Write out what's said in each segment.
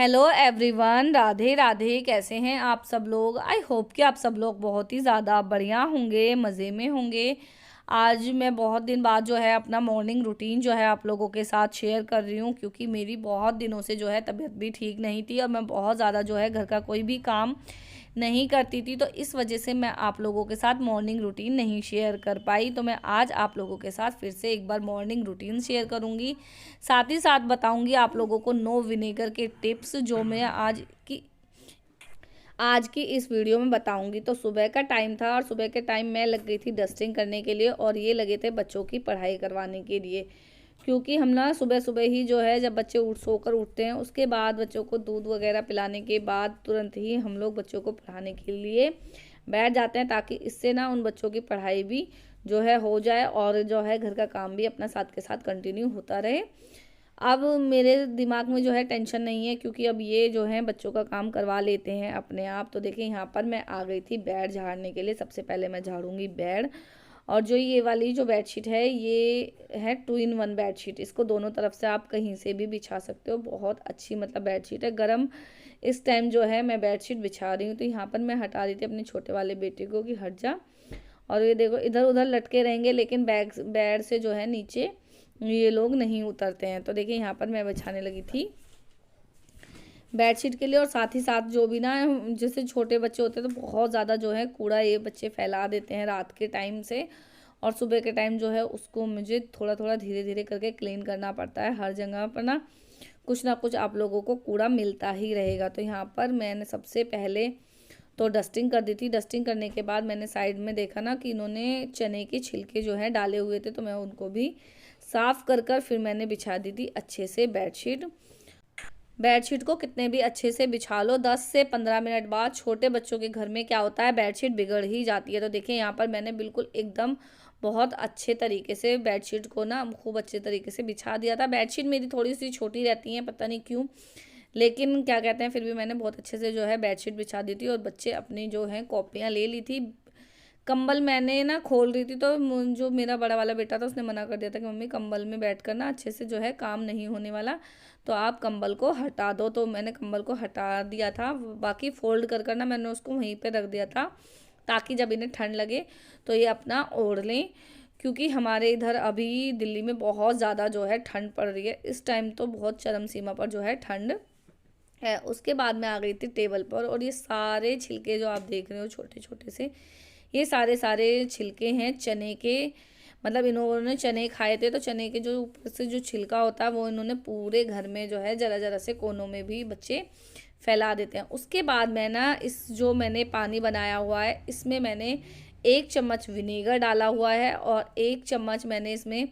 Hello everyone, Radhe Radhe. कैसे हैं आप सब लोग? आई होप कि आप सब लोग बहुत ही ज़्यादा बढ़िया होंगे, मज़े में होंगे। आज मैं बहुत दिन बाद जो है अपना मॉर्निंग रूटीन जो है आप लोगों के साथ शेयर कर रही हूँ, क्योंकि मेरी बहुत दिनों से जो है तबीयत भी ठीक नहीं थी और मैं बहुत ज़्यादा जो है घर का कोई भी काम नहीं करती थी। तो इस वजह से मैं आप लोगों के साथ मॉर्निंग रूटीन नहीं शेयर कर पाई। तो मैं आज आप लोगों के साथ फिर से एक बार मॉर्निंग रूटीन शेयर करूँगी। साथ ही साथ बताऊंगी आप लोगों को नो विनेगर के टिप्स, जो मैं आज की इस वीडियो में बताऊंगी। तो सुबह का टाइम था और सुबह के टाइम मैं लग गई थी डस्टिंग करने के लिए और ये लगे थे बच्चों की पढ़ाई करवाने के लिए, क्योंकि हम ना सुबह सुबह ही जो है जब बच्चे सोकर उठते हैं उसके बाद बच्चों को दूध वगैरह पिलाने के बाद तुरंत ही हम लोग बच्चों को पढ़ाने के लिए बैठ जाते हैं, ताकि इससे ना उन बच्चों की पढ़ाई भी जो है हो जाए और जो है घर का काम भी अपना साथ के साथ कंटिन्यू होता रहे। अब मेरे दिमाग में जो है टेंशन नहीं है, क्योंकि अब ये जो है बच्चों का काम करवा लेते हैं अपने आप। तो देखिए यहाँ पर मैं आ गई थी बेड झाड़ने के लिए। सबसे पहले मैं झाड़ूंगी बेड। और जो ये वाली जो बेडशीट है ये है 2 in 1 बेडशीट। इसको दोनों तरफ से आप कहीं से भी बिछा सकते हो। बहुत अच्छी मतलब बेडशीट है। गरम इस टाइम जो है मैं बेडशीट बिछा रही हूँ, तो यहाँ पर मैं हटा रही थी अपने छोटे वाले बेटे को कि हट जा। और ये देखो इधर उधर लटके रहेंगे, लेकिन बेड से जो है नीचे ये लोग नहीं उतरते हैं। तो देखिए यहाँ पर मैं बिछाने लगी थी बेडशीट के लिए। और साथ ही साथ जो भी ना जैसे छोटे बच्चे होते हैं तो बहुत ज़्यादा जो है कूड़ा ये बच्चे फैला देते हैं रात के टाइम से, और सुबह के टाइम जो है उसको मुझे थोड़ा थोड़ा धीरे धीरे करके क्लीन करना पड़ता है। हर जगह पर ना कुछ आप लोगों को कूड़ा मिलता ही रहेगा। तो यहाँ पर मैंने सबसे पहले तो डस्टिंग कर दी थी। डस्टिंग करने के बाद मैंने साइड में देखा ना कि इन्होंने चने के छिलके जो हैं डाले हुए थे, तो मैं उनको भी साफ़ कर फिर मैंने बिछा दी थी अच्छे से बेडशीट। बेडशीट को कितने भी अच्छे से बिछा लो, 10 से 15 मिनट बाद छोटे बच्चों के घर में क्या होता है, बेडशीट बिगड़ ही जाती है। तो देखिए यहाँ पर मैंने बिल्कुल एकदम बहुत अच्छे तरीके से बेडशीट को ना खूब अच्छे तरीके से बिछा दिया था। बेडशीट मेरी थोड़ी सी छोटी रहती है, पता नहीं क्यों, लेकिन क्या कहते हैं फिर भी मैंने बहुत अच्छे से जो है बेडशीट बिछा दी थी। और बच्चे अपनी जो है कॉपियाँ ले ली थी। कंबल मैंने ना खोल रही थी तो जो मेरा बड़ा वाला बेटा था उसने मना कर दिया था कि मम्मी कंबल में बैठ कर ना अच्छे से जो है काम नहीं होने वाला, तो आप कंबल को हटा दो। तो मैंने कंबल को हटा दिया था। बाकी फोल्ड कर ना मैंने उसको वहीं पे रख दिया था, ताकि जब इन्हें ठंड लगे तो ये अपना ओढ़ लें। क्योंकि हमारे इधर अभी दिल्ली में बहुत ज़्यादा जो है ठंड पड़ रही है इस टाइम, तो बहुत चरम सीमा पर जो है ठंड है। उसके बाद मैं आ गई थी टेबल पर, और ये सारे छिलके जो आप देख रहे हो छोटे छोटे से, ये सारे सारे छिलके हैं चने के। मतलब इन्होंने चने खाए थे, तो चने के जो ऊपर से जो छिलका होता है वो इन्होंने पूरे घर में जो है ज़रा ज़रा से कोनों में भी बच्चे फैला देते हैं। उसके बाद मैं ना इस जो मैंने पानी बनाया हुआ है इसमें मैंने 1 चम्मच विनेगर डाला हुआ है और 1 चम्मच मैंने इसमें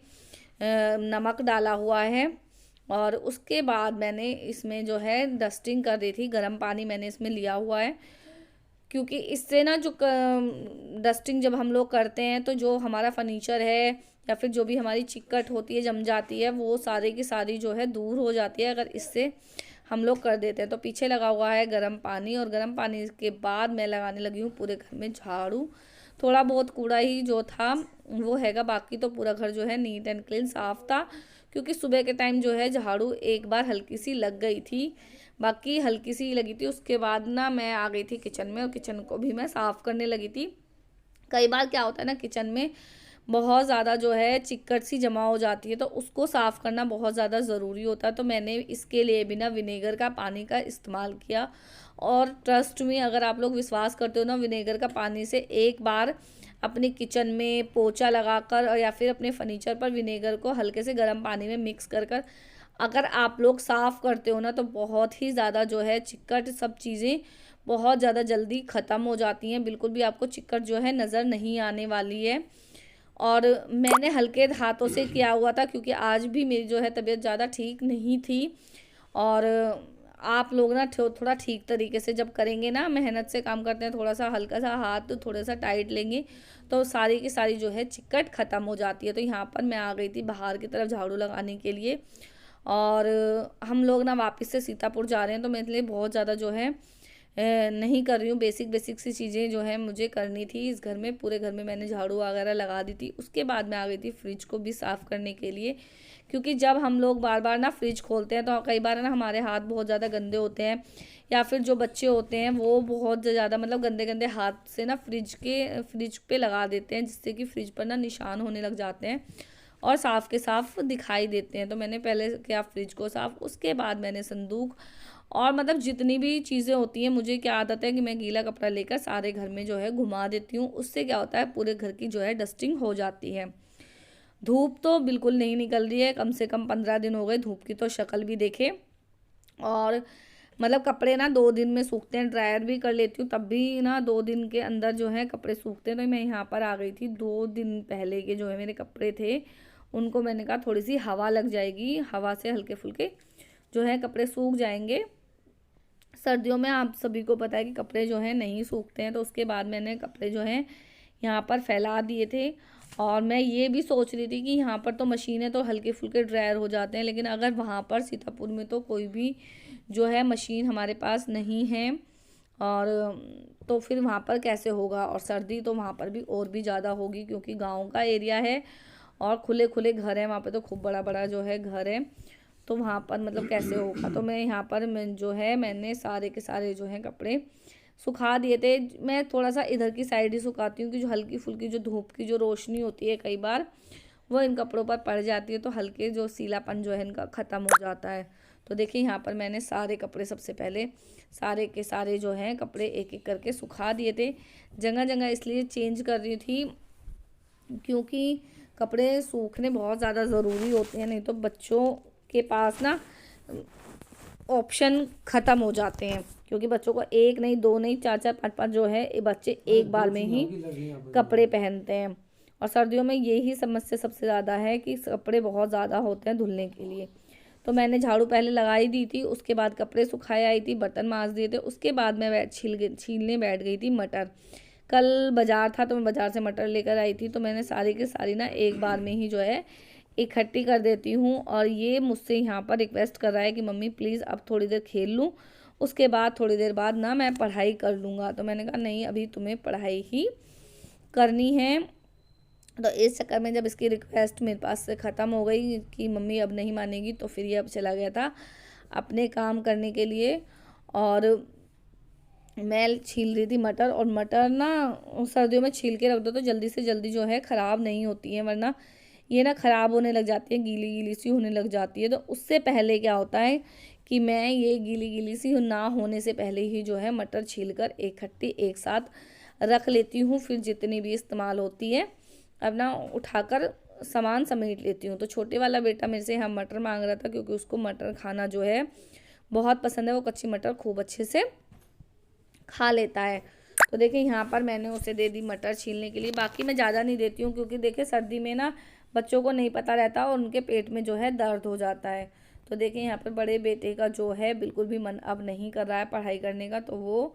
नमक डाला हुआ है। और उसके बाद मैंने इसमें जो है डस्टिंग कर दी थी। गर्म पानी मैंने इसमें लिया हुआ है, क्योंकि इससे ना जो डस्टिंग जब हम लोग करते हैं तो जो हमारा फर्नीचर है या फिर जो भी हमारी चिक्कट होती है जम जाती है, वो सारी की सारी जो है दूर हो जाती है अगर इससे हम लोग कर देते हैं। तो पीछे लगा हुआ है गर्म पानी, और गर्म पानी के बाद मैं लगाने लगी हूँ पूरे घर में झाड़ू। थोड़ा बहुत कूड़ा ही जो था वो हैगा, बाकी तो पूरा घर जो है नीट एंड क्लीन साफ था, क्योंकि सुबह के टाइम जो है झाड़ू एक बार हल्की सी लग गई थी, बाकी हल्की सी लगी थी। उसके बाद ना मैं आ गई थी किचन में, और किचन को भी मैं साफ़ करने लगी थी। कई बार क्या होता है ना किचन में बहुत ज़्यादा जो है चिक्कट सी जमा हो जाती है, तो उसको साफ़ करना बहुत ज़्यादा ज़रूरी होता है। तो मैंने इसके लिए भी ना विनेगर का पानी का इस्तेमाल किया। और ट्रस्ट में अगर आप लोग विश्वास करते हो ना, विनेगर का पानी से एक बार अपने किचन में पोछा लगाकर और या फिर अपने फर्नीचर पर विनेगर को हल्के से गर्म पानी में मिक्स कर अगर आप लोग साफ़ करते हो ना, तो बहुत ही ज़्यादा जो है चिक्कट सब चीज़ें बहुत ज़्यादा जल्दी ख़त्म हो जाती हैं। बिल्कुल भी आपको चिक्कट जो है नज़र नहीं आने वाली है। और मैंने हल्के हाथों से किया हुआ था, क्योंकि आज भी मेरी जो है तबीयत ज़्यादा ठीक नहीं थी। और आप लोग ना थोड़ा ठीक तरीके से जब करेंगे ना, मेहनत से काम करते हैं, थोड़ा सा हल्का सा हाथ तो थोड़ा सा टाइट लेंगे तो सारी की सारी जो है चिक्कट ख़त्म हो जाती है। तो यहाँ पर मैं आ गई थी बाहर की तरफ झाड़ू लगाने के लिए। और हम लोग ना वापस से सीतापुर जा रहे हैं, तो मेरे लिए बहुत ज़्यादा जो है नहीं कर रही हूँ। बेसिक बेसिक सी चीज़ें जो है मुझे करनी थी इस घर में। पूरे घर में मैंने झाड़ू वगैरह लगा दी थी। उसके बाद मैं आ गई थी फ्रिज को भी साफ़ करने के लिए, क्योंकि जब हम लोग बार बार ना फ्रिज खोलते हैं तो कई बार ना हमारे हाथ बहुत ज़्यादा गंदे होते हैं, या फिर जो बच्चे होते हैं वो बहुत ज़्यादा मतलब गंदे गंदे हाथ से ना फ्रिज पे लगा देते हैं, जिससे कि फ्रिज पर ना निशान होने लग जाते हैं और साफ़ के साफ़ दिखाई देते हैं। तो मैंने पहले किया फ्रिज को साफ़, उसके बाद मैंने संदूक और मतलब जितनी भी चीज़ें होती हैं, मुझे क्या आदत है कि मैं गीला कपड़ा लेकर सारे घर में जो है घुमा देती हूँ। उससे क्या होता है, पूरे घर की जो है डस्टिंग हो जाती है। धूप तो बिल्कुल नहीं निकल रही है, कम से कम 15 दिन हो गए धूप की तो शक्ल भी देखे। और मतलब कपड़े ना 2 दिन में सूखते हैं, ड्रायर भी कर लेती हूँ तब भी ना 2 दिन के अंदर जो है कपड़े सूखते हैं। तो मैं यहाँ पर आ गई थी 2 दिन पहले के जो है मेरे कपड़े थे, उनको मैंने कहा थोड़ी सी हवा लग जाएगी, हवा से हल्के फुल्के जो है कपड़े सूख जाएंगे। सर्दियों में आप सभी को पता है कि कपड़े जो हैं नहीं सूखते हैं। तो उसके बाद मैंने कपड़े जो हैं यहाँ पर फैला दिए थे। और मैं ये भी सोच रही थी कि यहाँ पर तो मशीनें तो हल्के फुल्के ड्रायर हो जाते हैं, लेकिन अगर वहाँ पर सीतापुर में तो कोई भी जो है मशीन हमारे पास नहीं है, और तो फिर वहाँ पर कैसे होगा। और सर्दी तो वहाँ पर भी और भी ज़्यादा होगी, क्योंकि गाँव का एरिया है और खुले खुले घर हैं वहाँ पे, तो खूब बड़ा बड़ा जो है घर है, तो वहाँ पर मतलब कैसे होगा। तो मैं यहाँ पर जो है मैंने सारे के सारे जो हैं कपड़े सुखा दिए थे। मैं थोड़ा सा इधर की साइड ही सुखाती हूँ कि जो हल्की फुल्की जो धूप की जो रोशनी होती है कई बार वो इन कपड़ों पर पड़ जाती है, तो हल्के जो सीलापन जो है इनका ख़त्म हो जाता है। तो देखिए यहाँ पर मैंने सारे कपड़े सबसे पहले सारे के सारे जो हैं कपड़े एक एक करके सुखा दिए थे। जगह जगह इसलिए चेंज कर रही थी क्योंकि कपड़े सूखने बहुत ज़्यादा ज़रूरी होते हैं, नहीं तो बच्चों के पास ना ऑप्शन ख़त्म हो जाते हैं। क्योंकि बच्चों को एक नहीं, दो नहीं, चार चार पाँच पाँच जो है ये बच्चे एक बार में ही कपड़े पहनते हैं। और सर्दियों में यही समस्या सबसे ज़्यादा है कि कपड़े बहुत ज़्यादा होते हैं धुलने के लिए। तो मैंने झाड़ू पहले लगाई दी थी, उसके बाद कपड़े सुखाए आई थी, बर्तन मांज दिए थे, उसके बाद मैं छीलने बैठ गई थी मटर। कल बाज़ार था तो मैं बाज़ार से मटर लेकर आई थी, तो मैंने सारी की सारी ना एक बार में ही जो है इकट्ठी कर देती हूँ। और ये मुझसे यहाँ पर रिक्वेस्ट कर रहा है कि मम्मी प्लीज़ अब थोड़ी देर खेल लूँ, उसके बाद थोड़ी देर बाद ना मैं पढ़ाई कर लूँगा। तो मैंने कहा नहीं, अभी तुम्हें पढ़ाई ही करनी है। तो इस चक्कर में जब इसकी रिक्वेस्ट मेरे पास से ख़त्म हो गई कि मम्मी अब नहीं मानेगी, तो फिर ये अब चला गया था अपने काम करने के लिए। और मैं छील रही थी मटर, और मटर ना सर्दियों में छील के रख दो तो जल्दी से जल्दी जो है ख़राब नहीं होती है, वरना ये ना ख़राब होने लग जाती है, गीली गीली सी होने लग जाती है। तो उससे पहले क्या होता है कि मैं ये गीली गीली सी ना होने से पहले ही जो है मटर छील कर इकट्ठी एक साथ रख लेती हूँ। फिर जितनी भी इस्तेमाल होती है अब ना उठाकर सामान समेट लेती हूँ। तो छोटे वाला बेटा मेरे से यहाँ मटर मांग रहा था, क्योंकि उसको मटर खाना जो है बहुत पसंद है, वो कच्ची मटर खूब अच्छे से खा लेता है। तो देखिए यहाँ पर मैंने उसे दे दी मटर छीलने के लिए। बाकी मैं ज़्यादा नहीं देती हूँ, क्योंकि देखिए सर्दी में ना बच्चों को नहीं पता रहता और उनके पेट में जो है दर्द हो जाता है। तो देखिए यहाँ पर बड़े बेटे का जो है बिल्कुल भी मन अब नहीं कर रहा है पढ़ाई करने का, तो वो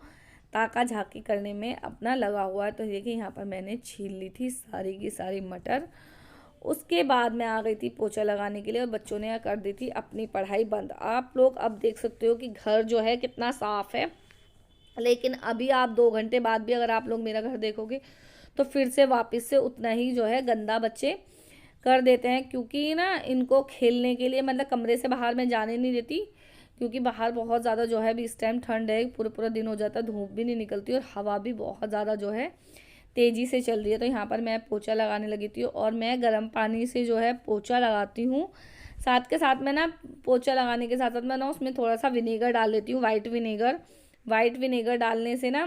ताका झाकी करने में अपना लगा हुआ है। तो देखिए यहाँ पर मैंने छील ली थी सारी की सारी मटर। उसके बाद मैं आ गई थी पोछा लगाने के लिए, और बच्चों ने कर दी थी अपनी पढ़ाई बंद। आप लोग अब देख सकते हो कि घर जो है कितना साफ़ है, लेकिन अभी आप 2 घंटे बाद भी अगर आप लोग मेरा घर देखोगे तो फिर से वापस से उतना ही जो है गंदा बच्चे कर देते हैं। क्योंकि ना इनको खेलने के लिए मतलब कमरे से बाहर मैं जाने नहीं देती, क्योंकि बाहर बहुत ज़्यादा जो है अभी इस टाइम ठंड है, पूरा पूरा दिन हो जाता है, धूप भी नहीं निकलती और हवा भी बहुत ज़्यादा जो है तेज़ी से चल रही है। तो यहाँ पर मैं पोछा लगाने लगी थी, और मैं गर्म पानी से जो है पोछा लगाती हूँ। साथ के साथ मैं ना पोछा लगाने के साथ साथ मैं ना उसमें थोड़ा सा विनेगर डाल लेती हूँ, वाइट विनेगर डालने से ना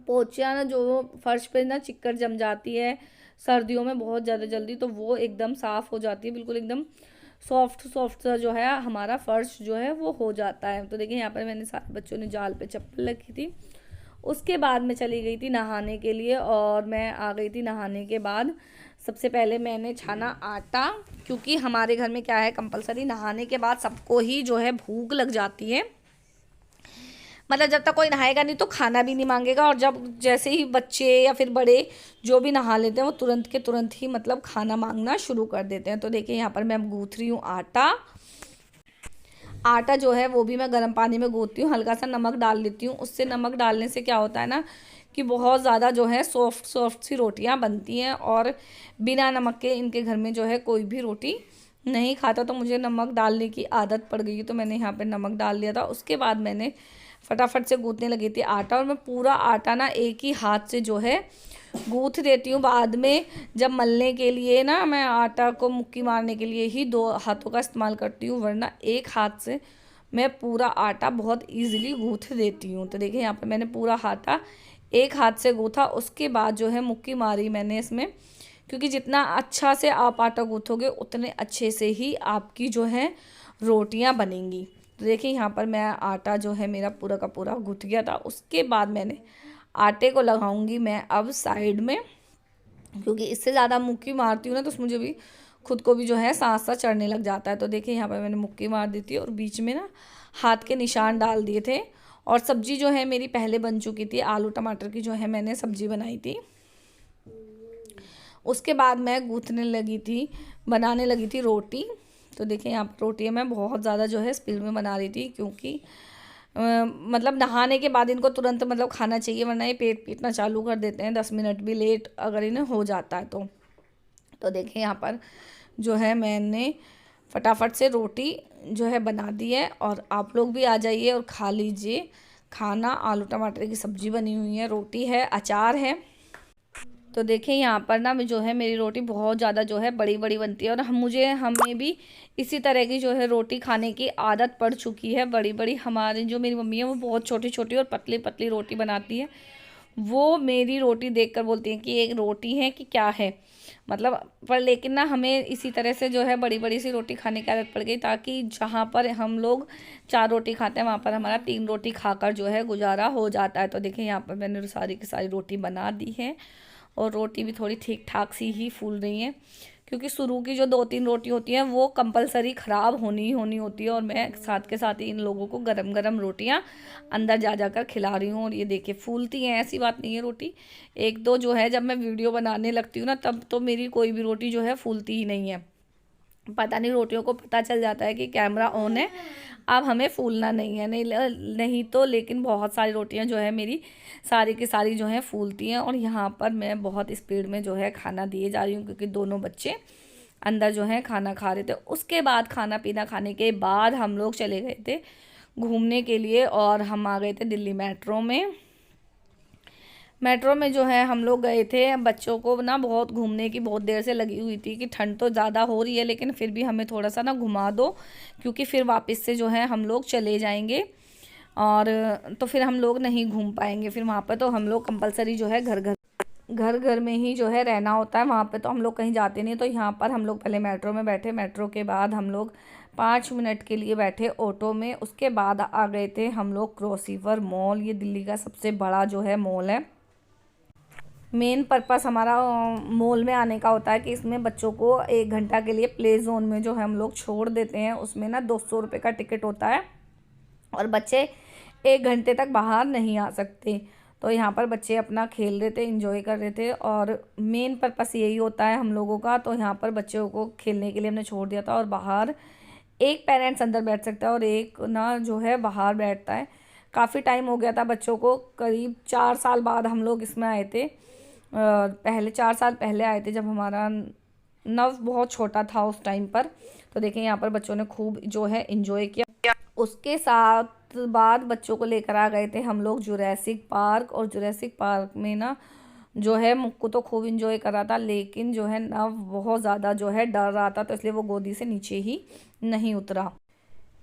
पोछा ना जो फर्श पे ना चिक्कड़ जम जाती है सर्दियों में बहुत ज़्यादा जल्दी, तो वो एकदम साफ़ हो जाती है, बिल्कुल एकदम सॉफ्ट सॉफ्ट सा जो है हमारा फर्श जो है वो हो जाता है। तो देखिए यहाँ पर मैंने सारे बच्चों ने जाल पे चप्पल रखी थी। उसके बाद मैं चली गई थी नहाने के लिए, और मैं आ गई थी नहाने के बाद सबसे पहले मैंने छाना आटा, क्योंकि हमारे घर में क्या है कंपलसरी नहाने के बाद सबको ही जो है भूख लग जाती है। मतलब जब तक कोई नहाएगा नहीं तो खाना भी नहीं मांगेगा, और जब जैसे ही बच्चे या फिर बड़े जो भी नहा लेते हैं वो तुरंत के तुरंत ही मतलब खाना मांगना शुरू कर देते हैं। तो देखिए यहाँ पर मैं गूँथ रही हूँ आटा। आटा जो है वो भी मैं गर्म पानी में गूंथती हूँ, हल्का सा नमक डाल देती हूँ। उससे नमक डालने से क्या होता है ना कि बहुत ज़्यादा जो है सॉफ्ट सॉफ्ट सी रोटियाँ बनती हैं, और बिना नमक के इनके घर में जो है कोई भी रोटी नहीं खाता। तो मुझे नमक डालने की आदत पड़ गई, तो मैंने यहाँ पे नमक डाल दिया था। उसके बाद मैंने फटाफट से गूँथने लगी थी आटा, और मैं पूरा आटा ना एक ही हाथ से जो है गूँथ देती हूँ। बाद में जब मलने के लिए ना मैं आटा को मुक्की मारने के लिए ही 2 हाथों का इस्तेमाल करती हूँ, वरना एक हाथ से मैं पूरा आटा बहुत ईजिली गूँथ देती हूँ। तो देखिए यहाँ पर मैंने पूरा आटा एक हाथ से गूँथा। उसके बाद जो है मुक्की मारी मैंने इसमें, क्योंकि जितना अच्छा से आप आटा गूँथोगे उतने अच्छे से ही आपकी जो है रोटियां बनेंगी। तो देखिए यहाँ पर मैं आटा जो है मेरा पूरा का पूरा गूँथ गया था। उसके बाद मैंने आटे को लगाऊंगी मैं अब साइड में, क्योंकि इससे ज़्यादा मुक्की मारती हूँ ना तो मुझे भी खुद को भी जो है सांस सा चढ़ने लग जाता है। तो देखिए यहाँ पर मैंने मुक्की मार दी थी और बीच में ना हाथ के निशान डाल दिए थे। और सब्जी जो है मेरी पहले बन चुकी थी, आलू टमाटर की जो है मैंने सब्जी बनाई थी। उसके बाद मैं गूँथने लगी थी, बनाने लगी थी रोटी। तो देखिए यहाँ पर रोटी मैं बहुत ज़्यादा जो है स्पीड में बना रही थी, क्योंकि मतलब नहाने के बाद इनको तुरंत मतलब खाना चाहिए, वरना ये पेट पीटना चालू कर देते हैं 10 मिनट भी लेट अगर इन्हें हो जाता है तो देखिए यहाँ पर जो है मैंने फटाफट से रोटी जो है बना दी है। और आप लोग भी आ जाइए और खा लीजिए खाना। आलू टमाटर की सब्ज़ी बनी हुई है, रोटी है, अचार है। तो देखिए यहाँ पर ना जो है मेरी रोटी बहुत ज़्यादा जो है बड़ी बड़ी बनती है, और हमें भी इसी तरह की जो है रोटी खाने की आदत पड़ चुकी है, बड़ी बड़ी। हमारी जो मेरी मम्मी है वो बहुत छोटी छोटी और पतली पतली रोटी बनाती है। वो मेरी रोटी देखकर बोलती है कि एक रोटी है कि क्या है, मतलब। पर लेकिन ना हमें इसी तरह से जो है बड़ी बड़ी सी रोटी खाने की आदत पड़ गई, ताकि जहाँ पर हम लोग 4 रोटी खाते हैं वहाँ पर हमारा 3 रोटी खाकर जो है गुजारा हो जाता है। तो देखिए यहाँ पर मैंने सारी की सारी रोटी बना दी है, और रोटी भी थोड़ी ठीक ठाक सी ही फूल रही है, क्योंकि शुरू की जो 2-3 रोटी होती हैं वो कंपलसरी ख़राब होनी ही होनी होती है। और मैं साथ के साथ ही इन लोगों को गरम गरम रोटियां अंदर जा जाकर खिला रही हूँ। और ये देखिए फूलती हैं, ऐसी बात नहीं है। रोटी एक दो जो है जब मैं वीडियो बनाने लगती हूँ ना तब तो मेरी कोई भी रोटी जो है फूलती ही नहीं है। पता नहीं रोटियों को पता चल जाता है कि कैमरा ऑन है, अब हमें फूलना नहीं है, नहीं तो। लेकिन बहुत सारी रोटियां जो है मेरी सारी की सारी जो है फूलती हैं। और यहाँ पर मैं बहुत स्पीड में जो है खाना दिए जा रही हूँ, क्योंकि दोनों बच्चे अंदर जो है खाना खा रहे थे। उसके बाद खाना पीना खाने के बाद हम लोग चले गए थे घूमने के लिए, और हम आ गए थे दिल्ली मेट्रो में। मेट्रो में जो है हम लोग गए थे। बच्चों को ना बहुत घूमने की बहुत देर से लगी हुई थी कि ठंड तो ज़्यादा हो रही है, लेकिन फिर भी हमें थोड़ा सा ना घुमा दो, क्योंकि फिर वापस से जो है हम लोग चले जाएंगे, और तो फिर हम लोग नहीं घूम पाएंगे। फिर वहाँ पर तो हम लोग कंपलसरी जो है घर घर में ही जो है रहना होता है, वहाँ पे तो हम लोग कहीं जाते नहीं। तो यहाँ पर हम लोग पहले मेट्रो में बैठे, मेट्रो के बाद हम लोग 5 मिनट के लिए बैठे ऑटो में। उसके बाद आ गए थे हम लोग क्रॉस रिवर मॉल। ये दिल्ली का सबसे बड़ा जो है मॉल है। मेन पर्पस हमारा मॉल में आने का होता है कि इसमें बच्चों को 1 घंटा के लिए प्ले जोन में जो है हम लोग छोड़ देते हैं। उसमें ना 200 रुपये का टिकट होता है, और बच्चे 1 घंटे तक बाहर नहीं आ सकते। तो यहाँ पर बच्चे अपना खेल रहे थे, इंजॉय कर रहे थे, और मेन पर्पस यही होता है हम लोगों का। तो यहाँ पर बच्चों को खेलने के लिए हमने छोड़ दिया था, और बाहर एक पेरेंट्स अंदर बैठ सकता है और एक ना जो है बाहर बैठता है। काफ़ी टाइम हो गया था बच्चों को, करीब 4 साल बाद हम लोग इसमें आए थे। पहले 4 साल पहले आए थे, जब हमारा नव बहुत छोटा था उस टाइम पर। तो देखें यहाँ पर बच्चों ने खूब जो है इंजॉय किया। उसके साथ बाद बच्चों को लेकर आ गए थे हम लोग जुरैसिक पार्क। और जुरैसिक पार्क में ना जो है मुक्कू तो खूब इंजॉय कर रहा था, लेकिन जो है नव बहुत ज़्यादा जो है डर रहा था, तो इसलिए वो गोदी से नीचे ही नहीं उतरा।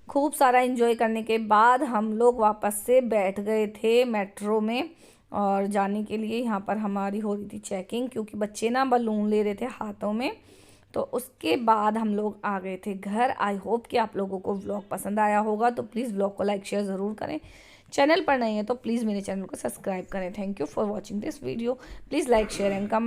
खूब सारा इंजॉय करने के बाद हम लोग वापस से बैठ गए थे मेट्रो में, और जाने के लिए यहाँ पर हमारी हो रही थी चेकिंग, क्योंकि बच्चे ना बलून ले रहे थे हाथों में। तो उसके बाद हम लोग आ गए थे घर। आई होप कि आप लोगों को व्लॉग पसंद आया होगा, तो प्लीज़ व्लॉग को लाइक शेयर ज़रूर करें। चैनल पर नहीं है तो प्लीज़ मेरे चैनल को सब्सक्राइब करें। Thank you for watching this video. Please like share and comment.